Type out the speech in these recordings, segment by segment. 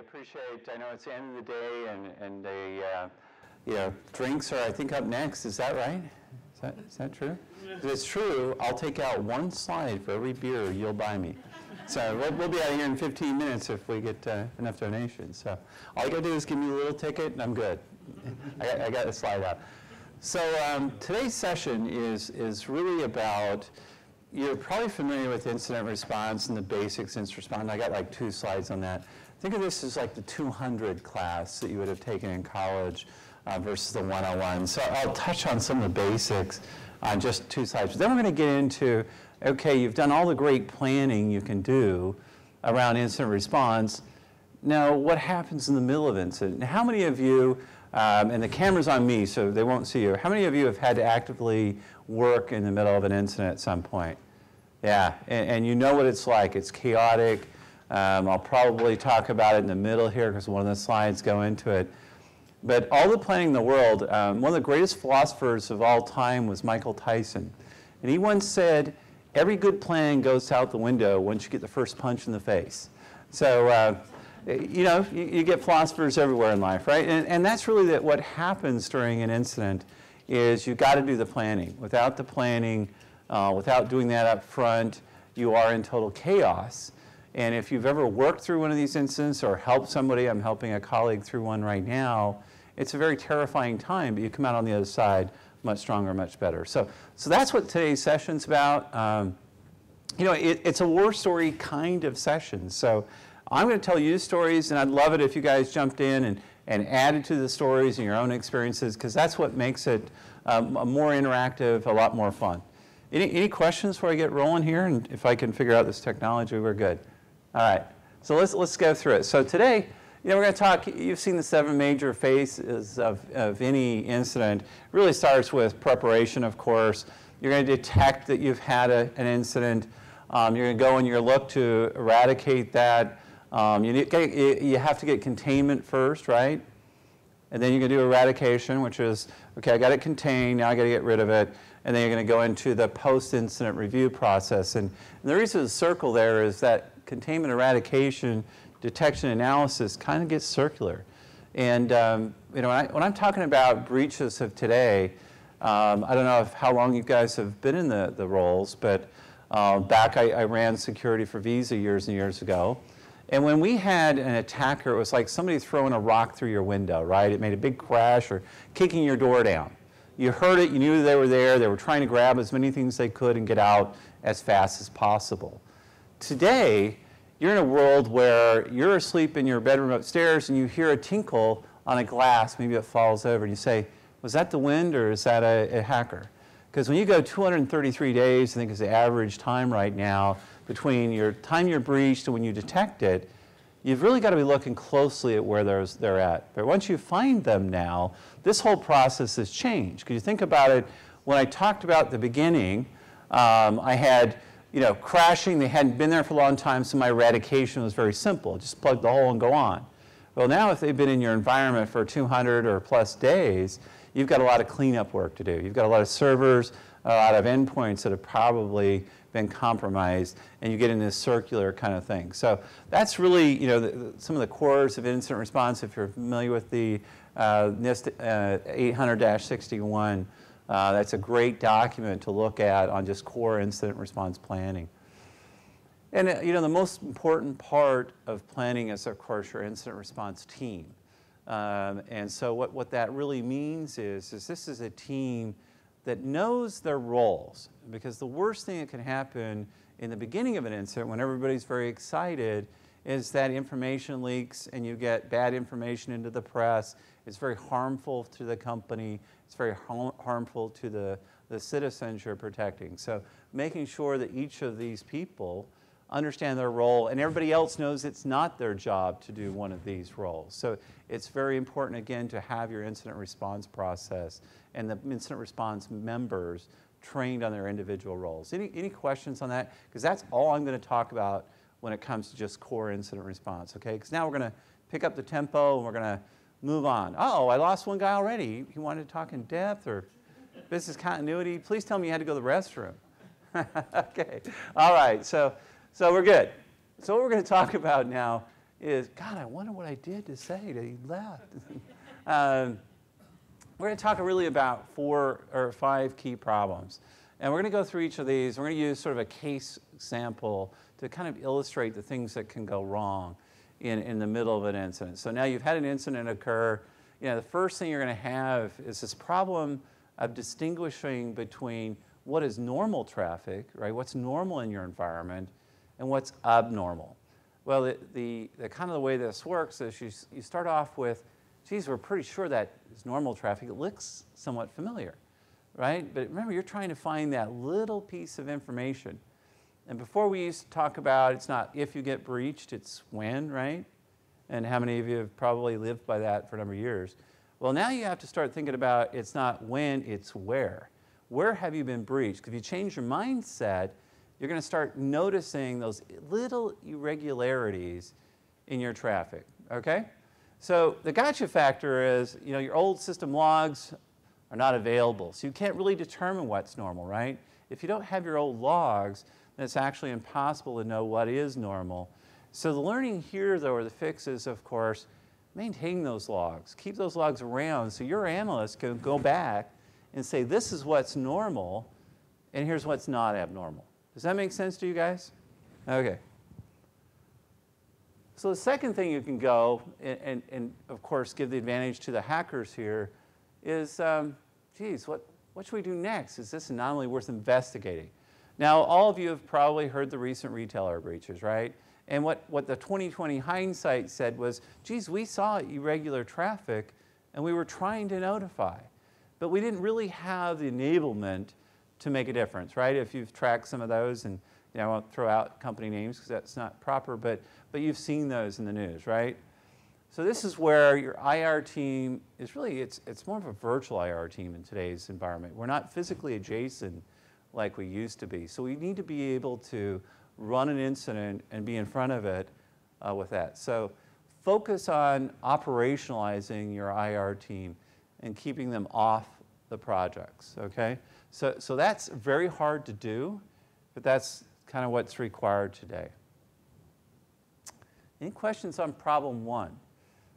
Appreciate. I know it's the end of the day, and drinks are, I think, up next. Is that right? Is that true? If it's true, I'll take out one slide for every beer you'll buy me. So we'll be out of here in 15 minutes if we get enough donations. So all you gotta do is give me a little ticket, and I'm good. I got the slide out. So today's session is really about. You're probably familiar with incident response and the basics incident response. I got like 2 slides on that. Think of this as like the 200 class that you would have taken in college versus the 101. So I'll touch on some of the basics on just 2 slides. But then we're going to get into, okay, you've done all the great planning you can do around incident response. Now, what happens in the middle of incident? Now, how many of you, and the camera's on me, so they won't see you, how many of you have had to actively work in the middle of an incident at some point? Yeah, and you know what it's like. It's chaotic. I'll probably talk about it in the middle here because one of the slides go into it. But all the planning in the world, one of the greatest philosophers of all time was Michael Tyson. And he once said, every good plan goes out the window once you get the first punch in the face. So, you get philosophers everywhere in life, right? And that's really what happens during an incident is you've got to do the planning. Without the planning, without doing that up front, you are in total chaos. And if you've ever worked through one of these incidents or helped somebody, I'm helping a colleague through one right now, it's a very terrifying time, but you come out on the other side much stronger, much better. So that's what today's session's about. It's a war story kind of session. So I'm going to tell you stories, and I'd love it if you guys jumped in and added to the stories and your own experiences, because that's what makes it more interactive, a lot more fun. Any questions before I get rolling here? And if I can figure out this technology, we're good. All right, so let's go through it. So today, we're going to talk, you've seen the 7 major phases of any incident. It really starts with preparation, of course. You're going to detect that you've had an incident. You're going to go and you're look to eradicate that. You have to get containment first, right? And then you're going to do eradication, which is, okay, I got it contained, now I got to get rid of it. And then you're going to go into the post-incident review process. And the reason the circle there is that containment, eradication, detection, analysis kind of gets circular. And when I'm talking about breaches of today, I don't know how long you guys have been in the roles, but back I ran security for Visa years and years ago. And when we had an attacker, it was like somebody throwing a rock through your window, right? It made a big crash or kicking your door down. You heard it, you knew they were there, they were trying to grab as many things they could and get out as fast as possible. Today, you're in a world where you're asleep in your bedroom upstairs and you hear a tinkle on a glass, maybe it falls over, and you say, was that the wind or is that a hacker? Because when you go 233 days, I think is the average time right now, between your time you're breached and when you detect it, you've really got to be looking closely at where they're at. But once you find them now, this whole process has changed. Because you think about it, when I talked about the beginning, I had crashing, they hadn't been there for a long time, so my eradication was very simple. Just plug the hole and go on. Well, now if they've been in your environment for 200 or plus days, you've got a lot of cleanup work to do. You've got a lot of servers, a lot of endpoints that have probably been compromised, and you get in this circular kind of thing. So that's really, some of the cores of incident response. If you're familiar with the NIST 800-61, that's a great document to look at on just core incident response planning. And the most important part of planning is, of course, your incident response team. And so what that really means is this is a team that knows their roles, because the worst thing that can happen in the beginning of an incident when everybody's very excited is that information leaks and you get bad information into the press. It's very harmful to the company. It's very harmful to the citizens you're protecting. So making sure that each of these people understand their role and everybody else knows it's not their job to do one of these roles. So it's very important, again, to have your incident response process and the incident response members trained on their individual roles. Any questions on that? Because that's all I'm going to talk about when it comes to just core incident response, okay? Because now we're going to pick up the tempo and we're going to move on. Oh, I lost one guy already. He wanted to talk in depth or business continuity. Please tell me you had to go to the restroom. Okay, all right, so we're good. So what we're going to talk about now is, God, I wonder what I did to say that he left. We're going to talk really about 4 or 5 key problems. And we're going to go through each of these. We're going to use sort of a case sample to kind of illustrate the things that can go wrong in the middle of an incident. So now you've had an incident occur. You know, the first thing you're going to have is this problem of distinguishing between what is normal traffic, right? What's normal in your environment, and what's abnormal. Well, the kind of the way this works is you start off with, geez, we're pretty sure that is normal traffic. It looks somewhat familiar, right? But remember, you're trying to find that little piece of information. And before we used to talk about, it's not if you get breached, it's when, right? And how many of you have probably lived by that for a number of years? Well, now you have to start thinking about it's not when, it's where. Where have you been breached? Because if you change your mindset, you're going to start noticing those little irregularities in your traffic, okay? So the gotcha factor is, you know, your old system logs are not available. So you can't really determine what's normal, right? If you don't have your old logs, then it's actually impossible to know what is normal. So the learning here, though, or the fix is, of course, maintain those logs. Keep those logs around so your analyst can go back and say, this is what's normal, and here's what's not abnormal. Does that make sense to you guys? Okay. So the second thing you can go, and of course give the advantage to the hackers here, is, geez, what should we do next? Is this anomaly worth investigating? Now, all of you have probably heard the recent retailer breaches, right? And what the 2020 hindsight said was, geez, we saw irregular traffic, and we were trying to notify. But we didn't really have the enablement to make a difference, right? If you've tracked some of those, and you know, I won't throw out company names because that's not proper, but you've seen those in the news, right? So this is where your IR team is really, it's more of a virtual IR team in today's environment. We're not physically adjacent like we used to be. So we need to be able to run an incident and be in front of it with that. So focus on operationalizing your IR team and keeping them off the projects, okay? So that's very hard to do, but that's kind of what's required today. Any questions on problem 1?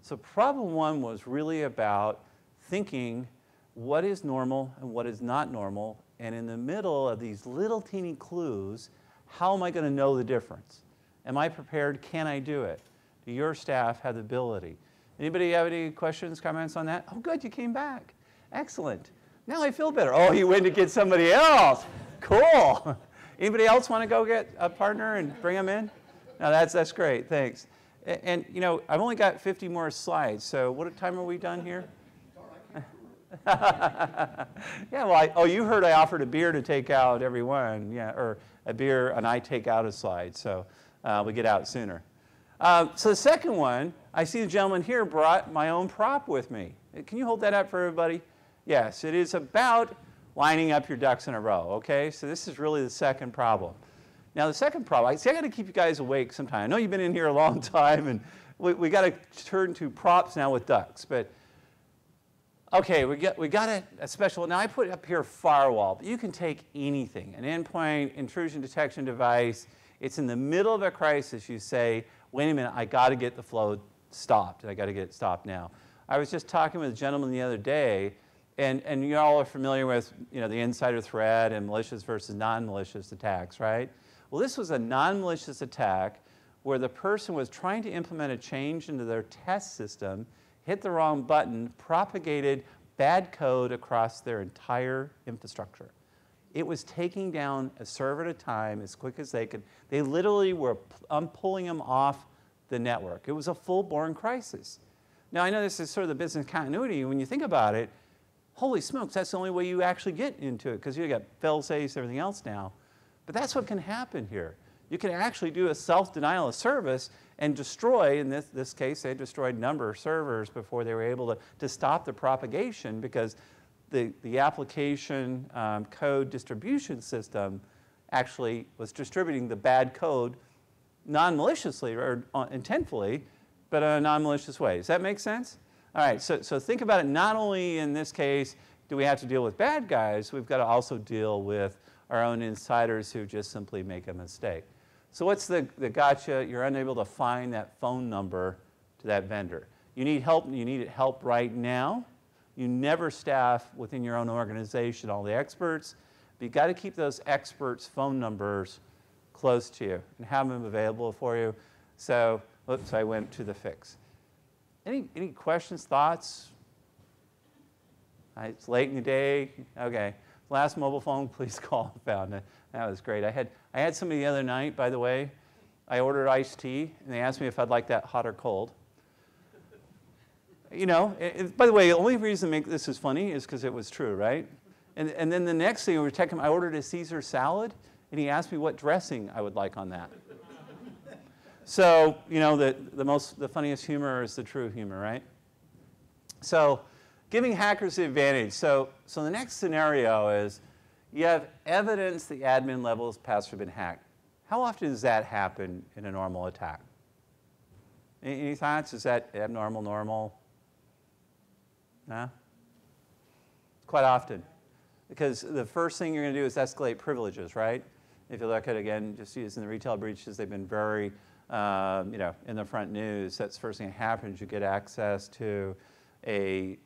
So problem 1 was really about thinking what is normal and what is not normal, and in the middle of these little teeny clues, how am I going to know the difference? Am I prepared? Can I do it? Do your staff have the ability? Anybody have any questions, comments on that? Oh, good, you came back. Excellent. Now I feel better. Oh, you went to get somebody else. Cool. Anybody else want to go get a partner and bring them in? No, that's great. Thanks. And you know, I've only got 50 more slides. So what time are we done here? Yeah, well, you heard I offered a beer to take out everyone. Yeah, or a beer and I take out a slide. So we get out sooner. So the second one, I see the gentleman here brought my own prop with me. Can you hold that up for everybody? Yes, it is about lining up your ducks in a row, okay? So this is really the second problem. Now the second problem, I got to keep you guys awake sometime. I know you've been in here a long time, and we got to turn to props now with ducks. But okay, we got a special. Now I put up here firewall, but you can take anything, an endpoint intrusion detection device. It's in the middle of a crisis. You say, wait a minute, I got to get the flow stopped, and I got to get it stopped now. I was just talking with a gentleman the other day. And you all are familiar with, you know, the insider threat and malicious versus non-malicious attacks, right? Well, this was a non-malicious attack where the person was trying to implement a change into their test system, hit the wrong button, propagated bad code across their entire infrastructure. It was taking down a server at a time as quick as they could. They literally were pulling them off the network. It was a full-blown crisis. Now, I know this is sort of the business continuity. When you think about it, holy smokes, that's the only way you actually get into it, because you got fail-safes, everything else now. But that's what can happen here. You can actually do a self-denial of service and destroy, in this case, they destroyed a number of servers before they were able to stop the propagation, because the application code distribution system actually was distributing the bad code non-maliciously or intentfully, but in a non-malicious way. Does that make sense? All right, so think about it. Not only in this case do we have to deal with bad guys, we've got to also deal with our own insiders who just simply make a mistake. So what's the gotcha? You're unable to find that phone number to that vendor. You need help, you need help right now. You never staff within your own organization all the experts, but you've got to keep those experts' phone numbers close to you and have them available for you. So, oops, I went to the fix. Any questions, thoughts? It's late in the day. Okay. Last mobile phone, please call. Found it. That was great. I had somebody the other night, by the way. I ordered iced tea, and they asked me if I'd like that hot or cold. You know, by the way, the only reason to make this is funny is because it was true, right? And then the next thing we were checking, I ordered a Caesar salad, and he asked me what dressing I would like on that. So, you know, the funniest humor is the true humor, right? So, giving hackers the advantage. So the next scenario is you have evidence the admin level's password has been hacked. How often does that happen in a normal attack? Any thoughts? Is that abnormal, normal? No? Quite often. Because the first thing you're going to do is escalate privileges, right? If you look at, again, just using the retail breaches, they've been very, you know, in the front news. That's the first thing that happens. You get access to a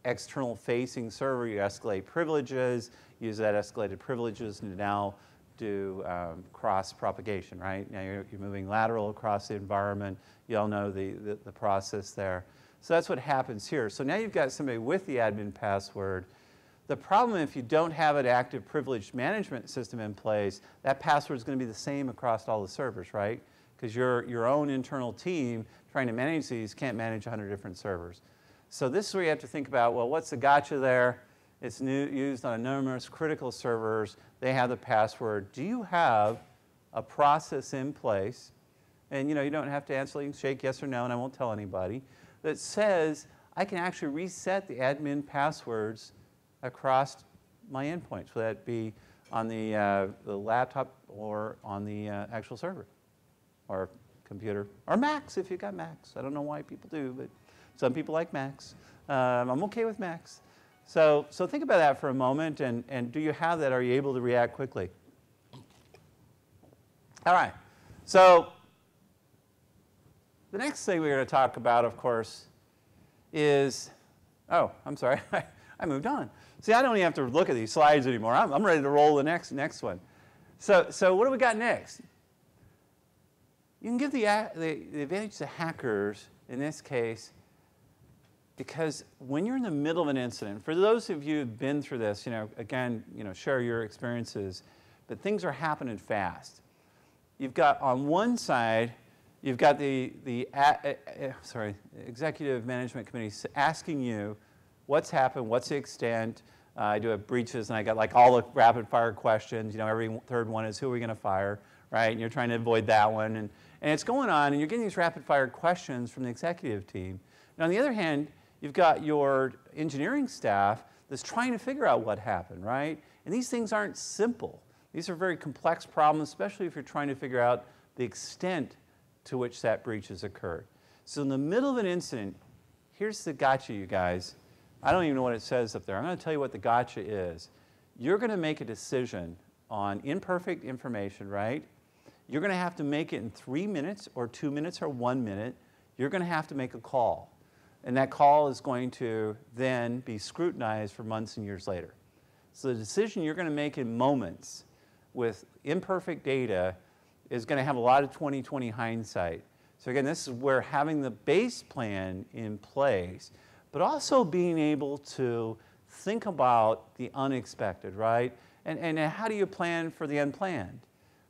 external facing server, you escalate privileges, use that escalated privileges to now do cross propagation, right? Now you're moving lateral across the environment. You all know the process there. So that's what happens here. So now you've got somebody with the admin password. The problem, if you don't have an active privilege management system in place, that password is going to be the same across all the servers, right? Because your own internal team trying to manage these can't manage 100 different servers. So this is where you have to think about, well, what's the gotcha there? It's used on numerous critical servers. They have the password. Do you have a process in place? And you know, you don't have to answer. You can shake yes or no, and I won't tell anybody. That says I can actually reset the admin passwords across my endpoints, whether that be on the laptop or on the actual server, or computer, or Macs if you've got Macs. I don't know why people do, but some people like Macs. I'm okay with Macs. So think about that for a moment, and do you have that? Are you able to react quickly? All right. So the next thing we're going to talk about, of course, is, oh, I'm sorry, I moved on. See, I don't even have to look at these slides anymore. I'm ready to roll the next one. So what do we got next? You can give the advantage to hackers, in this case, because when you're in the middle of an incident, for those of you who've been through this, you know, again, you know, share your experiences, but things are happening fast. You've got on one side, you've got the executive management committee asking you what's happened, what's the extent. I do have breaches, and I got like all the rapid fire questions. You know, every third one is who are we going to fire, right? And you're trying to avoid that one, and it's going on, and you're getting these rapid fire questions from the executive team. And on the other hand, you've got your engineering staff that's trying to figure out what happened, right? And these things aren't simple. These are very complex problems, especially if you're trying to figure out the extent to which that breach has occurred. So in the middle of an incident, here's the gotcha, you guys. I don't even know what it says up there. I'm going to tell you what the gotcha is. You're going to make a decision on imperfect information, right? You're going to have to make it in 3 minutes or 2 minutes or 1 minute. You're going to have to make a call. And that call is going to then be scrutinized for months and years later. So the decision you're going to make in moments with imperfect data is going to have a lot of 20/20 hindsight. So again, this is where having the base plan in place, but also being able to think about the unexpected, right? And how do you plan for the unplanned?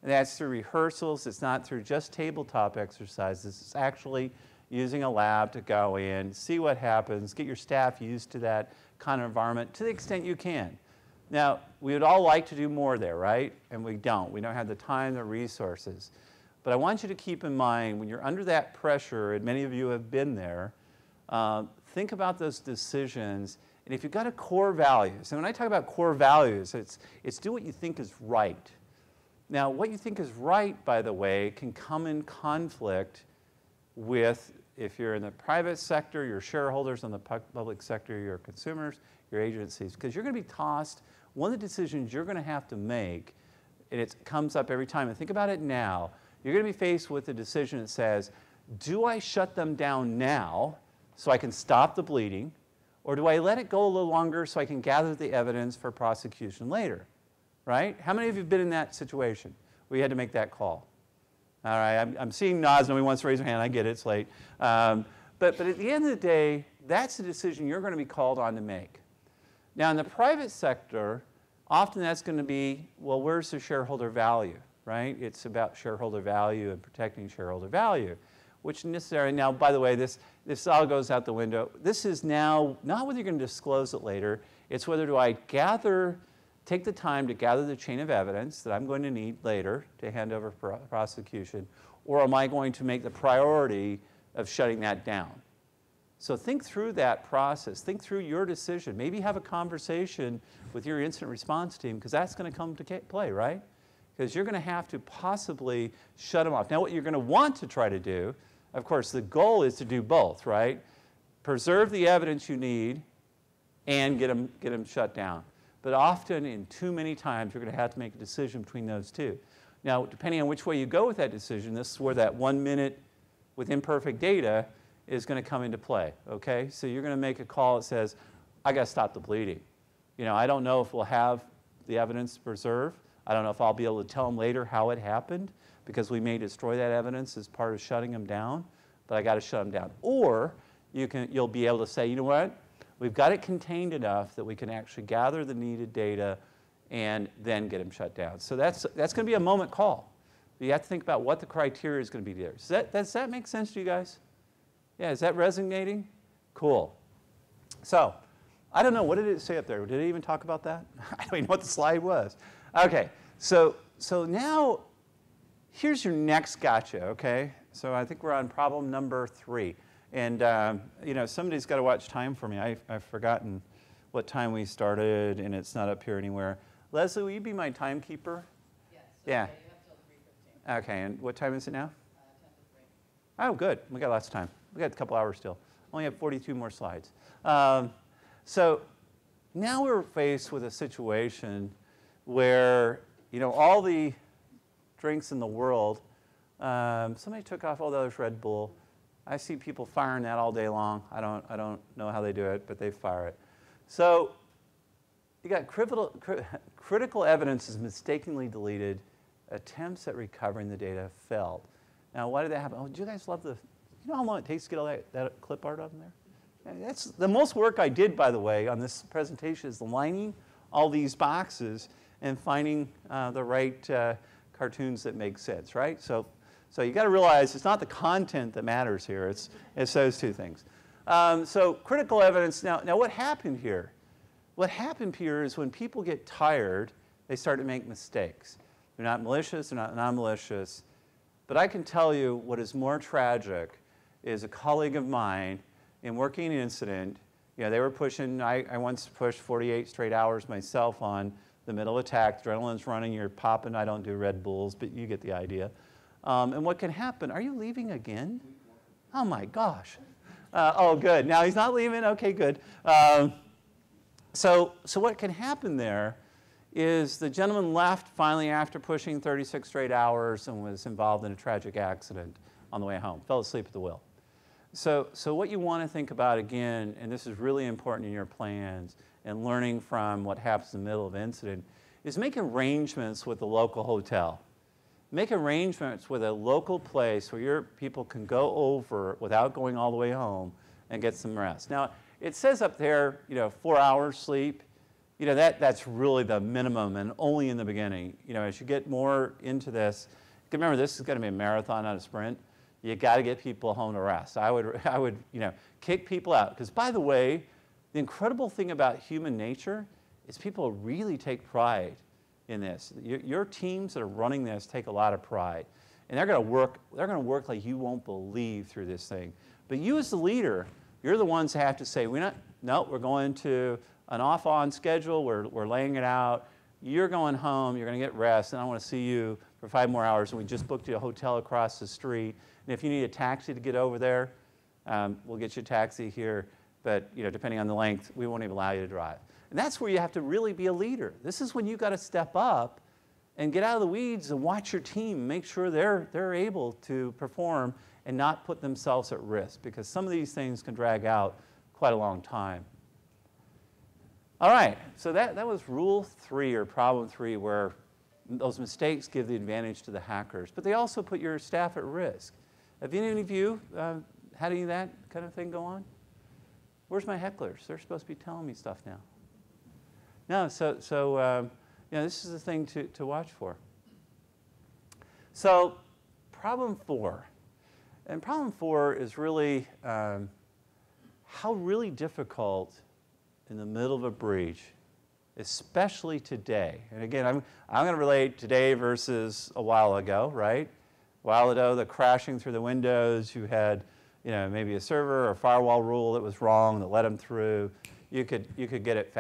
And that's through rehearsals. It's not through just tabletop exercises. It's actually using a lab to go in, see what happens, get your staff used to that kind of environment to the extent you can. Now, we would all like to do more there, right? And we don't. We don't have the time, the resources. But I want you to keep in mind, when you're under that pressure, and many of you have been there, think about those decisions. And if you've got a core values, and when I talk about core values, it's do what you think is right. Now, what you think is right, by the way, can come in conflict with, if you're in the private sector, your shareholders, in the public sector, your consumers, your agencies, because you're going to be tossed. One of the decisions you're going to have to make, and it comes up every time, and think about it now, you're going to be faced with a decision that says, do I shut them down now so I can stop the bleeding, or do I let it go a little longer so I can gather the evidence for prosecution later? Right? How many of you have been in that situation where you had to make that call? All right, I'm seeing nods. Nobody wants to raise their hand. I get it. It's late. But at the end of the day, that's the decision you're going to be called on to make. Now, in the private sector, often that's going to be, well, where's the shareholder value, right? It's about shareholder value and protecting shareholder value, which necessarily, now, by the way, this all goes out the window. This is now not whether you're going to disclose it later. It's whether do I take the time to gather the chain of evidence that I'm going to need later to hand over for prosecution, or am I going to make the priority of shutting that down? So think through that process. Think through your decision. Maybe have a conversation with your incident response team, because that's going to come to play, right? Because you're going to have to possibly shut them off. Now, what you're going to want to try to do, of course, the goal is to do both, right? Preserve the evidence you need and get them shut down. But often, in too many times, you're going to have to make a decision between those two. Now, depending on which way you go with that decision, this is where that 1 minute with imperfect data is going to come into play, okay? So you're going to make a call that says, I got to stop the bleeding. You know, I don't know if we'll have the evidence to preserve. I don't know if I'll be able to tell them later how it happened, because we may destroy that evidence as part of shutting them down, but I got to shut them down. Or you'll be able to say, you know what? We've got it contained enough that we can actually gather the needed data and then get them shut down. So that's going to be a moment call. You have to think about what the criteria is going to be there. Does that make sense to you guys? Yeah, is that resonating? Cool. So I don't know. What did it say up there? Did it even talk about that? I don't even know what the slide was. OK, so now here's your next gotcha, OK? So I think we're on problem number 3. And, you know, somebody's got to watch time for me. I've forgotten what time we started, and it's not up here anywhere. Leslie, will you be my timekeeper? Yes. Yeah. Okay, you have till 3:15. OK, and what time is it now? 10 to 3. Oh, good. We got lots of time. We got a couple hours still. Only have 42 more slides. So now we're faced with a situation where, you know, all the drinks in the world, somebody took off all the others Red Bull. I see people firing that all day long. I don't know how they do it, but they fire it. So you got critical evidence is mistakenly deleted. Attempts at recovering the data failed. Now, why did that happen? Oh, do you guys love you know how long it takes to get all that clip art on there? And that's the most work I did, by the way, on this presentation is lining all these boxes and finding the right cartoons that make sense, right? So you got to realize it's not the content that matters here. It's those two things. So critical evidence. Now what happened here? What happened here is when people get tired, they start to make mistakes. They're not malicious. They're not non-malicious. But I can tell you what is more tragic is a colleague of mine in working an incident. You know, they were pushing. I once pushed 48 straight hours myself on the middle attack. Adrenaline's running. You're popping. I don't do Red Bulls, but you get the idea. And what can happen? Are you leaving again? Oh, my gosh. Oh, good. Now he's not leaving? OK, good. So what can happen there is the gentleman left finally after pushing 36 straight hours and was involved in a tragic accident on the way home. Fell asleep at the wheel. So what you want to think about, again, and this is really important in your plans and learning from what happens in the middle of an incident, is make arrangements with the local hotel. Make arrangements with a local place where your people can go over without going all the way home and get some rest. Now, it says up there, you know, 4 hours sleep. You know, that's really the minimum and only in the beginning. You know, as you get more into this, remember this is going to be a marathon, not a sprint. You got to get people home to rest. I would, you know, kick people out. Because by the way, the incredible thing about human nature is people really take pride in this. Your teams that are running this take a lot of pride. And they're going to work like you won't believe through this thing. But you as the leader, you're the ones that have to say, we're going to an off-on schedule. We're laying it out. You're going home. You're going to get rest. And I want to see you for 5 more hours, and we just booked you a hotel across the street. And if you need a taxi to get over there, we'll get you a taxi here. But depending on the length, we won't even allow you to drive. And that's where you have to really be a leader. This is when you've got to step up and get out of the weeds and watch your team, make sure they're able to perform and not put themselves at risk, because some of these things can drag out quite a long time. All right, so that was rule 3 or problem 3, where those mistakes give the advantage to the hackers, but they also put your staff at risk. Have any of you had any of that kind of thing go on? Where's my hecklers? They're supposed to be telling me stuff now. No, so this is the thing to watch for. So problem 4. And problem 4 is really how really difficult in the middle of a breach, especially today. And again, I'm going to relate today versus a while ago, right? A while ago, the crashing through the windows, you had maybe a server or a firewall rule that was wrong that let them through. You could get it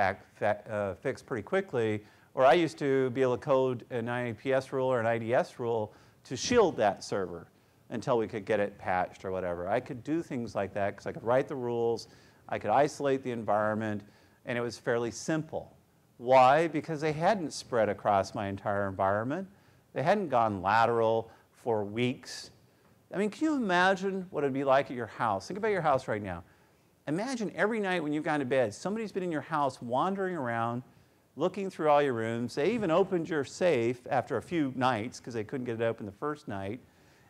fixed pretty quickly. Or I used to be able to code an IPS rule or an IDS rule to shield that server until we could get it patched or whatever. I could do things like that because I could write the rules, I could isolate the environment, and it was fairly simple. Why? Because they hadn't spread across my entire environment. They hadn't gone lateral for weeks. I mean, can you imagine what it'd be like at your house? Think about your house right now. Imagine every night when you've gone to bed, somebody's been in your house wandering around, looking through all your rooms. They even opened your safe after a few nights because they couldn't get it open the first night,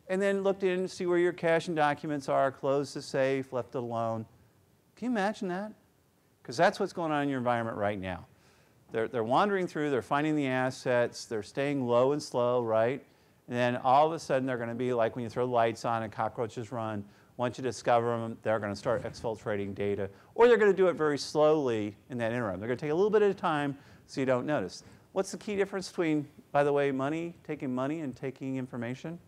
and then looked in to see where your cash and documents are, closed the safe, left it alone. Can you imagine that? Because that's what's going on in your environment right now. They're wandering through, they're finding the assets, they're staying low and slow, right? And then all of a sudden they're going to be like when you throw the lights on and cockroaches run. Once you discover them, they're going to start exfiltrating data. Or they're going to do it very slowly in that interim. They're going to take a little bit at a time so you don't notice. What's the key difference between, by the way, taking money and taking information?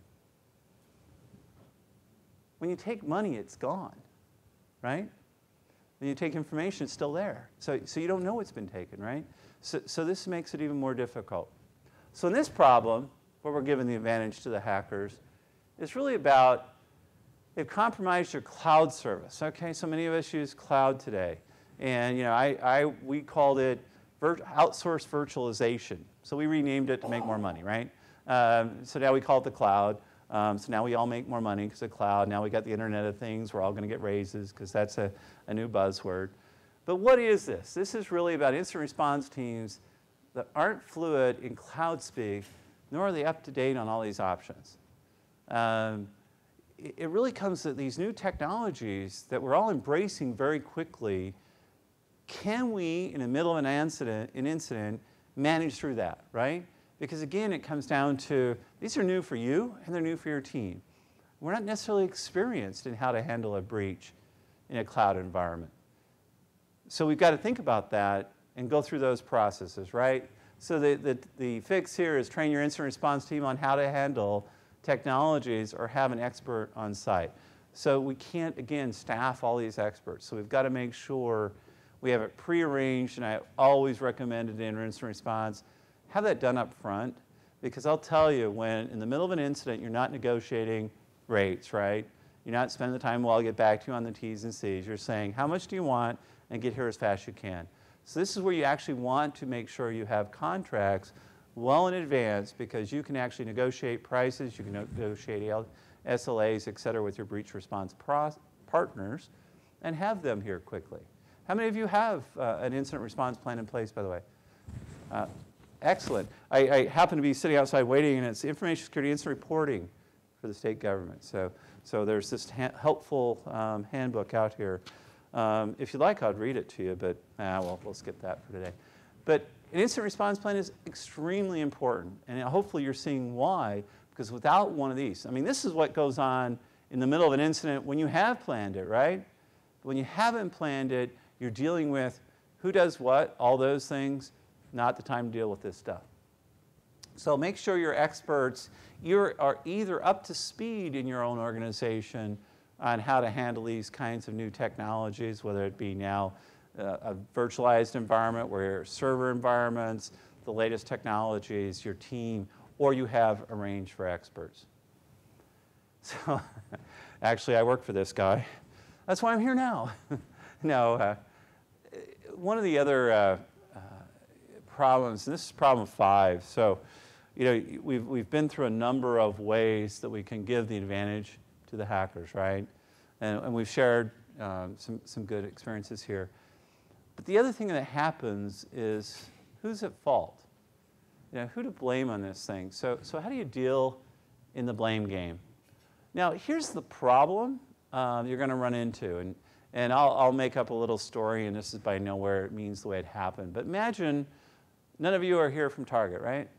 When you take money, it's gone, right? When you take information, it's still there. So you don't know it's been taken, right? So this makes it even more difficult. So in this problem, where we're giving the advantage to the hackers, it's really about they've compromised your cloud service. Okay, so many of us use cloud today. And we called it outsourced virtualization. So we renamed it to make more money, right? So now we call it the cloud. So now we all make more money because of cloud. Now we got the Internet of Things. We're all going to get raises because that's a new buzzword. But what is this? This is really about incident response teams that aren't fluid in cloud speak, nor are they up to date on all these options. It really comes to these new technologies that we're all embracing very quickly. Can we, in the middle of an incident, manage through that, right? Because again, it comes down to, these are new for you and they're new for your team. We're not necessarily experienced in how to handle a breach in a cloud environment. So we've got to think about that and go through those processes, right? So the fix here is train your incident response team on how to handle technologies or have an expert on site. So we can't, again, staff all these experts. So we've got to make sure we have it prearranged, and I always recommended in incident response, have that done up front, because I'll tell you, when in the middle of an incident, you're not negotiating rates, right? You're not spending the time, well, I'll get back to you on the T's and C's. You're saying, how much do you want, and get here as fast as you can. So this is where you actually want to make sure you have contracts well in advance, because you can actually negotiate prices, you can negotiate SLAs, et cetera, with your breach response partners, and have them here quickly. How many of you have an incident response plan in place, by the way? Excellent. I happen to be sitting outside waiting, and it's information security incident reporting for the state government. So there's this helpful handbook out here. If you'd like, I'd read it to you, but we'll skip that for today. But an incident response plan is extremely important, and hopefully you're seeing why, because without one of these, I mean, this is what goes on in the middle of an incident when you have planned it, right? When you haven't planned it, you're dealing with who does what, all those things, not the time to deal with this stuff. So make sure your experts are either up to speed in your own organization on how to handle these kinds of new technologies, whether it be now a virtualized environment where server environments, the latest technologies, your team, or you have arranged for experts. So actually, I work for this guy. That's why I'm here now. No, one of the other problems, and this is problem 5. So, you know, we've been through a number of ways that we can give the advantage to the hackers, right? And we've shared some good experiences here. But the other thing that happens is, who's at fault? You know, who to blame on this thing? So how do you deal in the blame game? Now, here's the problem you're going to run into. And I'll make up a little story, and this is by nowhere it means the way it happened. But imagine, none of you are here from Target, right?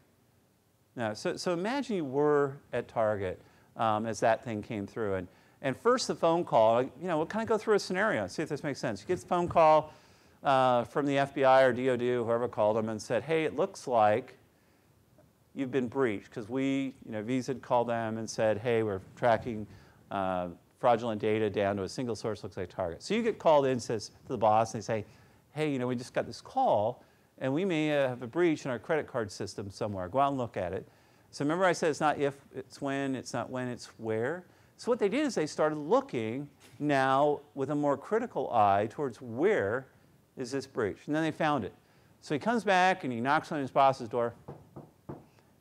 No, so imagine you were at Target as that thing came through. And first the phone call, you know, we'll kind of go through a scenario, see if this makes sense. You get the phone call from the FBI or DOD, whoever called them, and said, hey, it looks like you've been breached. Because Visa had called them and said, hey, we're tracking fraudulent data down to a single source, looks like Target. So you get called in, says to the boss, and they say, hey, you know, we just got this call, and we may have a breach in our credit card system somewhere. Go out and look at it. So remember I said it's not if, it's when, it's not when, it's where. So what they did is they started looking now with a more critical eye towards where is this breach. And then they found it. So he comes back and he knocks on his boss's door,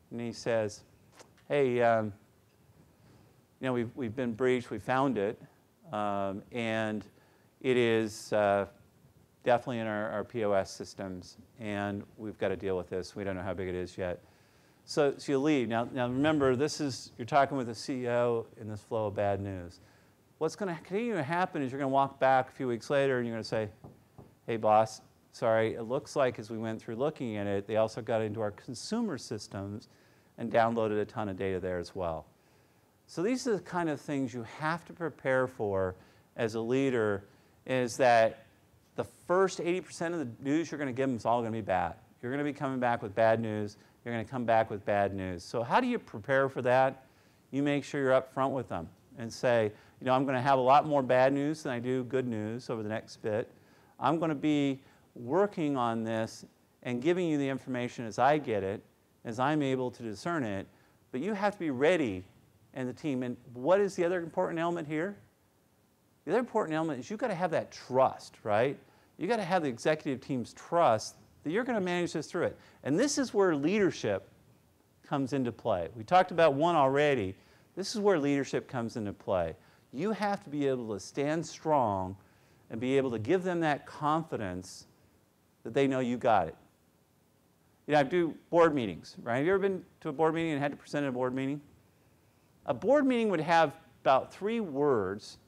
and he says, hey, you know, we've been breached, we found it, and it is definitely in our POS systems, and we've got to deal with this. We don't know how big it is yet. So you leave. Now remember, you're talking with the CEO in this flow of bad news. What's going to continue to happen is you're going to walk back a few weeks later and you're going to say, hey, boss, sorry, it looks like as we went through looking at it, they also got into our consumer systems and downloaded a ton of data there as well. So these are the kind of things you have to prepare for as a leader, is that the first 80% of the news you're going to give them is all going to be bad. You're going to be coming back with bad news. You're going to come back with bad news. So how do you prepare for that? You make sure you're up front with them and say, you know, I'm going to have a lot more bad news than I do good news over the next bit. I'm going to be working on this and giving you the information as I get it, as I'm able to discern it. But you have to be ready, and the team. And what is the other important element here? The other important element is you've got to have that trust, right? You've got to have the executive team's trust that you're going to manage this through it. And this is where leadership comes into play. We talked about one already. This is where leadership comes into play. You have to be able to stand strong and be able to give them that confidence that they know you got it. You know, I do board meetings, right? Have you ever been to a board meeting and had to present at a board meeting? A board meeting would have about 3 words,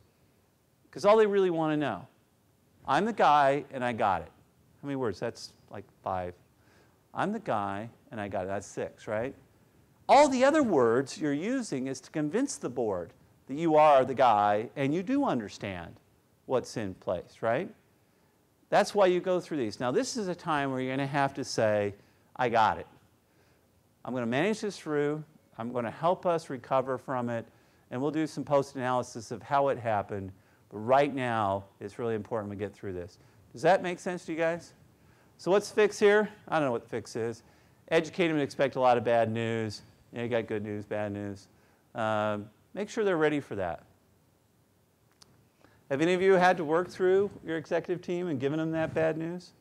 because all they really want to know. I'm the guy and I got it. How many words? That's like 5. I'm the guy and I got it. That's 6, right? All the other words you're using is to convince the board that you are the guy and you do understand what's in place, right? That's why you go through these. Now, this is a time where you're going to have to say, I got it. I'm going to manage this through. I'm going to help us recover from it. And we'll do some post-analysis of how it happened. But right now, it's really important we get through this. Does that make sense to you guys? So what's the fix here? I don't know what the fix is. Educate them and expect a lot of bad news. You know, you got good news, bad news. Make sure they're ready for that. Have any of you had to work through your executive team and given them that bad news?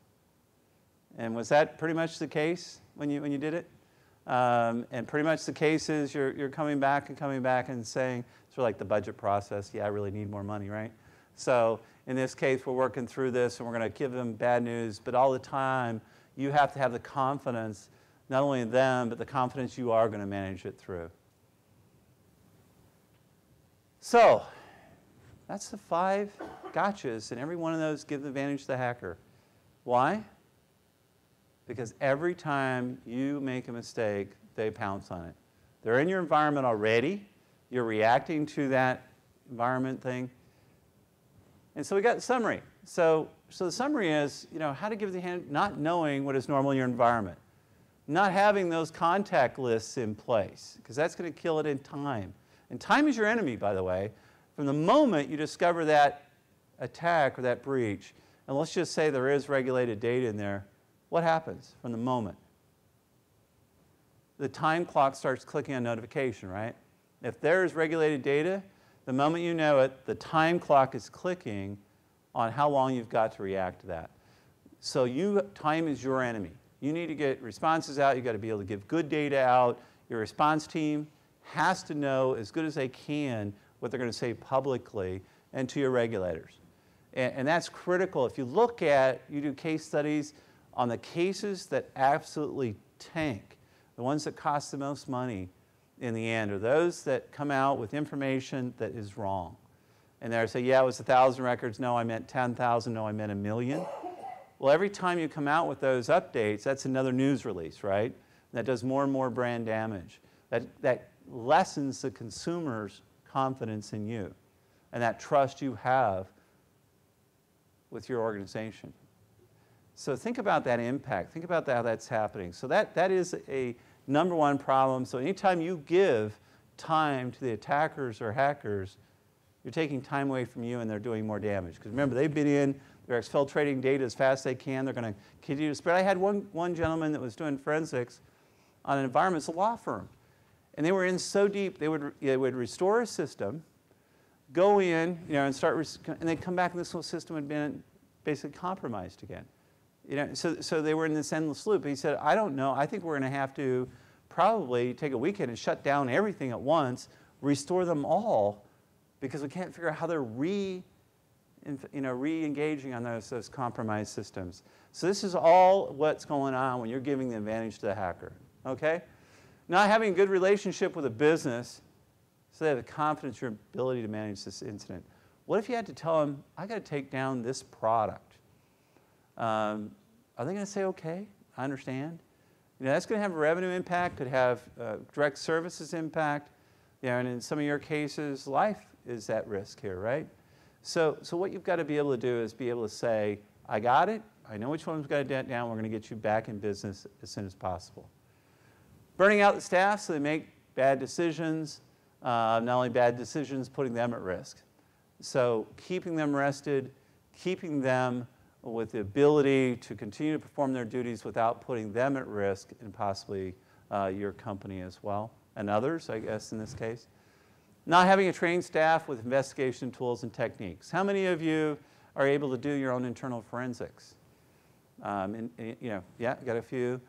And was that pretty much the case when you did it? And pretty much the case is you're coming back and saying, sort of like the budget process, yeah, I really need more money, right? So in this case, we're working through this and we're going to give them bad news, but all the time you have to have the confidence, not only in them, but the confidence you are going to manage it through. So that's the 5 gotchas, and every one of those give the advantage to the hacker. Why? Because every time you make a mistake, they pounce on it. They're in your environment already. You're reacting to that environment thing. And so we got the summary. So the summary is, you know, how to give the hand, not knowing what is normal in your environment. Not having those contact lists in place, because that's going to kill it in time. And time is your enemy, by the way. From the moment you discover that attack or that breach, and let's just say there is regulated data in there, what happens from the moment? the time clock starts clicking on notification, right? If there's regulated data, the moment you know it, the time clock is clicking on how long you've got to react to that. So time is your enemy. You need to get responses out. You've got to be able to give good data out. Your response team has to know as good as they can what they're going to say publicly and to your regulators. And that's critical. If you look at, you do case studies on the cases that absolutely tank, the ones that cost the most money in the end are those that come out with information that is wrong. And they say, yeah, it was 1,000 records. No, I meant 10,000. No, I meant 1,000,000. Well, every time you come out with those updates, that's another news release, right? That does more and more brand damage. That lessens the consumer's confidence in you and that trust you have with your organization. So think about that impact. Think about how that's happening. So that is a #1 problem. So anytime you give time to the attackers or hackers, you're taking time away from you and they're doing more damage. Because remember, they've been in, they're exfiltrating data as fast as they can. They're going to continue to spread. I had one gentleman that was doing forensics on an environment, it's a law firm. And they were in so deep, they would restore a system, go in, and and they'd come back and this whole system had been basically compromised again. So they were in this endless loop. He said, I don't know, I think we're going to have to probably take a weekend and shut down everything at once, restore them all, because we can't figure out how they're re-engaging on those compromised systems. So this is all what's going on when you're giving the advantage to the hacker, okay? Not having a good relationship with a business so they have the confidence in your ability to manage this incident. What if you had to tell them, I got to take down this product? Are they going to say, okay, I understand? That's going to have a revenue impact, could have direct services impact, and in some of your cases, life is at risk here, right? So what you've got to be able to do is be able to say, I got it, I know which one's got to get down, we're going to get you back in business as soon as possible. Burning out the staff so they make bad decisions, not only bad decisions, putting them at risk. So keeping them rested, keeping them with the ability to continue to perform their duties without putting them at risk and possibly your company as well, and others, I guess, in this case. Not having a trained staff with investigation tools and techniques. How many of you are able to do your own internal forensics? Yeah, got a few.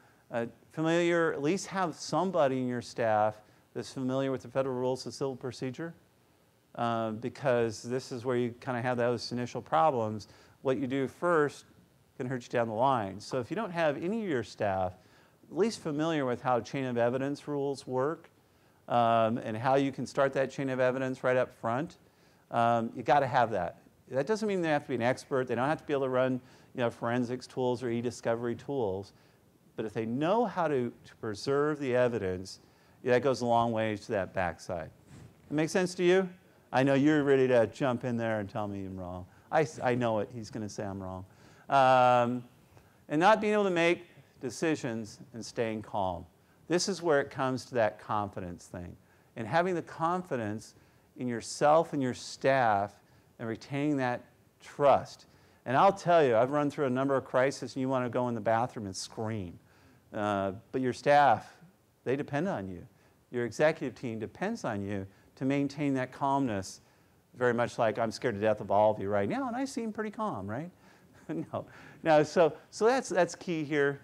Familiar, at least have somebody in your staff that's familiar with the federal rules of civil procedure, because this is where you kind of have those initial problems. What you do first can hurt you down the line. So if you don't have any of your staff at least familiar with how chain of evidence rules work, and how you can start that chain of evidence right up front, you got to have that. That doesn't mean they have to be an expert. They don't have to be able to run forensics tools or e-discovery tools. But if they know how to preserve the evidence, that goes a long way to that backside. That make sense to you? I know you're ready to jump in there and tell me I'm wrong. I know it. He's going to say I'm wrong. And not being able to make decisions and staying calm. This is where it comes to that confidence thing. And having the confidence in yourself and your staff and retaining that trust. And I'll tell you, I've run through a number of crises and you want to go in the bathroom and scream. But your staff, they depend on you. Your executive team depends on you to maintain that calmness, very much like I'm scared to death of all of you right now, and I seem pretty calm, right? No, so that's key here.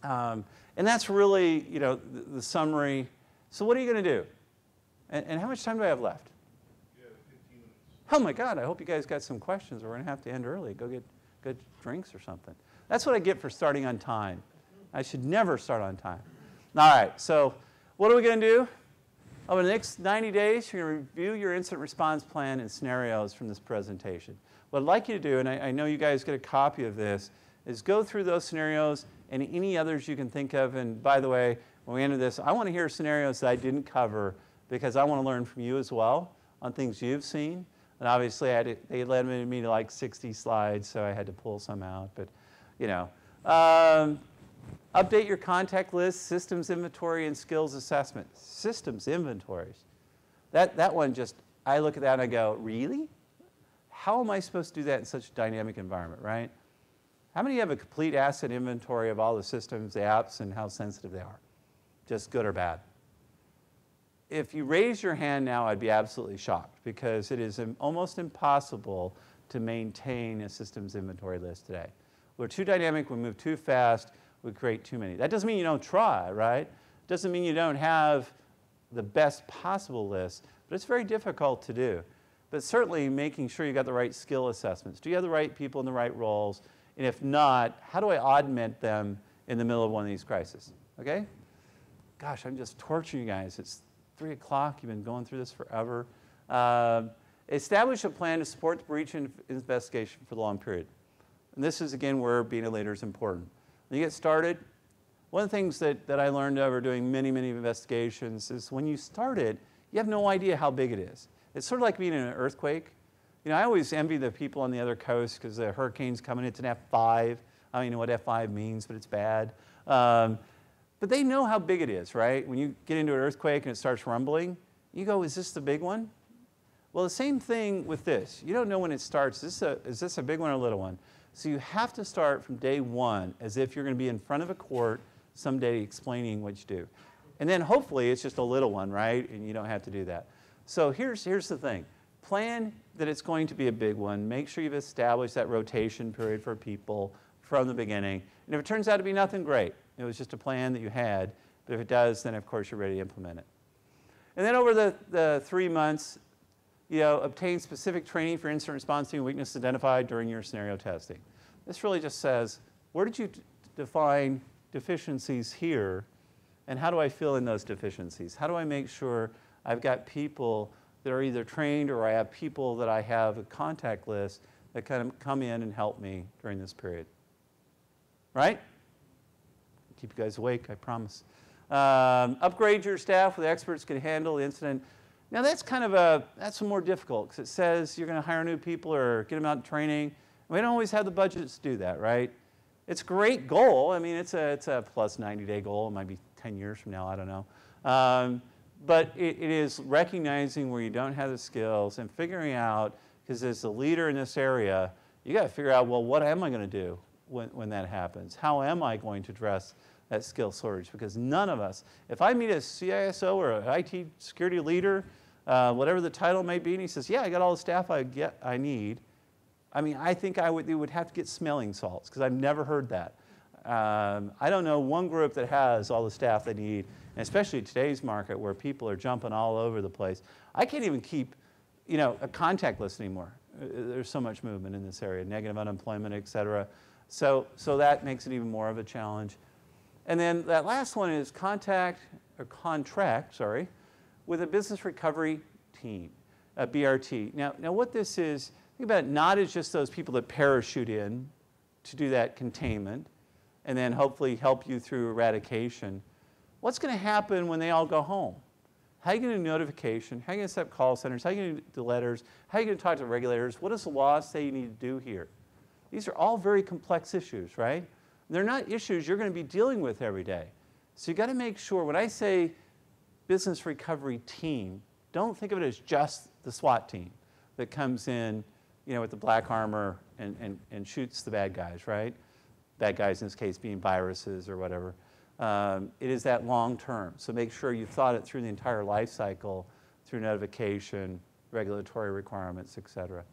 And that's really, the summary. So what are you going to do? And how much time do I have left? You have 15 minutes. Oh my God, I hope you guys got some questions. We're going to have to end early. Go get good drinks or something. That's what I get for starting on time. I should never start on time. All right, so what are we going to do? Over the next 90 days, you're going to review your incident response plan and scenarios from this presentation. What I'd like you to do, and I know you guys get a copy of this, is go through those scenarios and any others you can think of. And by the way, when we end this, I want to hear scenarios that I didn't cover because I want to learn from you as well on things you've seen. And obviously, they limited me to like 60 slides, so I had to pull some out. But, update your contact list, systems inventory, and skills assessment. Systems inventories. That one just, I look at that and I go, really? How am I supposed to do that in such a dynamic environment, right? How many of you have a complete asset inventory of all the systems, the apps, and how sensitive they are? just good or bad? If you raise your hand now, I'd be absolutely shocked because it is almost impossible to maintain a systems inventory list today. We're too dynamic, we move too fast, we create too many. That doesn't mean you don't try, right? It doesn't mean you don't have the best possible list, but it's very difficult to do. But certainly making sure you got the right skill assessments. Do you have the right people in the right roles? And if not, how do I augment them in the middle of one of these crises? Okay? Gosh, I'm just torturing you guys. It's 3 o'clock. You've been going through this forever. Establish a plan to support the breach investigation for the long period. And this is, again, where being a leader is important. When you get started, one of the things that I learned over doing many, many investigations is when you start it, you have no idea how big it is. It's sort of like being in an earthquake. You know, I always envy the people on the other coast because the hurricane's coming. It's an F5. I don't even know what F5 means, but it's bad. But they know how big it is, right? When you get into an earthquake and it starts rumbling, you go, is this the big one? Well, the same thing with this. You don't know when it starts. Is this a big one or a little one? So you have to start from day one as if you're going to be in front of a court someday explaining what you do. And then hopefully it's just a little one, right? And you don't have to do that. So here's the thing. Plan that it's going to be a big one. Make sure you've established that rotation period for people from the beginning. And if it turns out to be nothing, great. It was just a plan that you had. But if it does, then of course you're ready to implement it. And then over the 3 months, obtain specific training for incident response team weakness identified during your scenario testing. This really just says, where did you define deficiencies here, and how do I fill in those deficiencies? How do I make sure I've got people that are either trained or I have people that I have a contact list that kind of come in and help me during this period? Right? Keep you guys awake, I promise. Upgrade your staff with experts who can handle the incident. Now that's kind of that's more difficult because it says you're going to hire new people or get them out in training. We don't always have the budgets to do that, right? It's a great goal. I mean, it's a plus 90-day goal. It might be 10 years from now, I don't know. But it is recognizing where you don't have the skills and figuring out, because as a leader in this area, you got to figure out, well, what am I going to do when that happens? How am I going to address that skill shortage? Because none of us, if I meet a CISO or an IT security leader, whatever the title may be, and he says, yeah, I got all the staff I need, I mean, I think they would have to get smelling salts, because I've never heard that. I don't know one group that has all the staff they need, and especially in today's market where people are jumping all over the place. I can't even keep, a contact list anymore. There's so much movement in this area, negative unemployment, et cetera. So that makes it even more of a challenge. And then that last one is contract with a business recovery team, a BRT. Now what this is, think about it not as just those people that parachute in to do that containment and then hopefully help you through eradication. What's going to happen when they all go home? How are you going to do notification? How are you going to set up call centers? How are you going to do letters? How are you going to talk to regulators? What does the law say you need to do here? These are all very complex issues, right? They're not issues you're going to be dealing with every day. So you've got to make sure, when I say business recovery team, don't think of it as just the SWAT team that comes in, with the black armor and shoots the bad guys, right? Bad guys in this case being viruses or whatever. It is that long term. So make sure you've thought it through the entire life cycle, through notification, regulatory requirements, et cetera.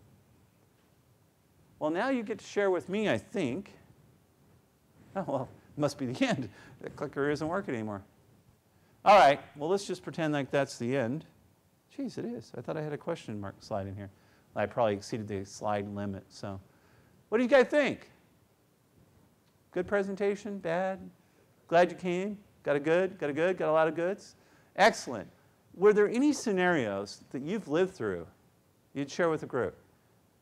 Well, now you get to share with me, I think. Oh, well, it must be the end. The clicker isn't working anymore. All right, well, let's just pretend like that's the end. Geez, it is. I thought I had a question mark slide in here. I probably exceeded the slide limit, so. What do you guys think? Good presentation? Bad? Glad you came? Got a good? Got a lot of goods? Excellent. Were there any scenarios that you've lived through you'd share with the group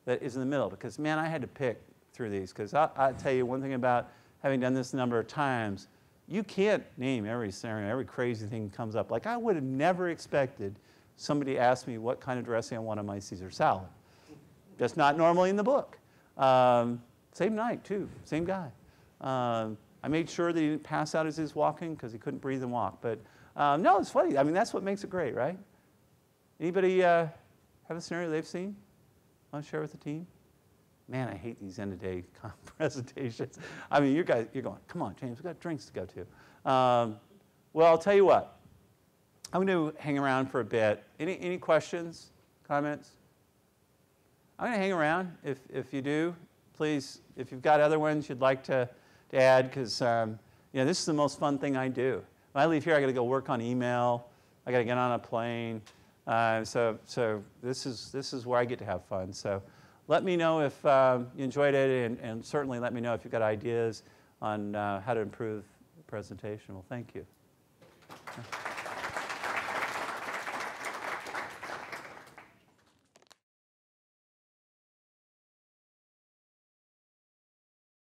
that is in the middle? Because, man, I had to pick through these, because I'll tell you one thing about having done this a number of times, you can't name every scenario, every crazy thing comes up. Like, I would have never expected somebody ask me what kind of dressing I want on my Caesar salad. Just not normally in the book. Same night, too, same guy. I made sure that he didn't pass out as he was walking because he couldn't breathe and walk. But no, it's funny. I mean, that's what makes it great, right? Anybody have a scenario they've seen? Want to share with the team? Man, I hate these end-of-day presentations. I mean, you're going, come on, James, we've got drinks to go to. Well, I'll tell you what. I'm going to hang around for a bit. Any questions, comments? I'm going to hang around. If you do, please, if you've got other ones you'd like to add, because this is the most fun thing I do. When I leave here, I got to go work on email. I got to get on a plane. So this is where I get to have fun. So let me know if you enjoyed it, and certainly let me know if you've got ideas on how to improve the presentation. Well, thank you.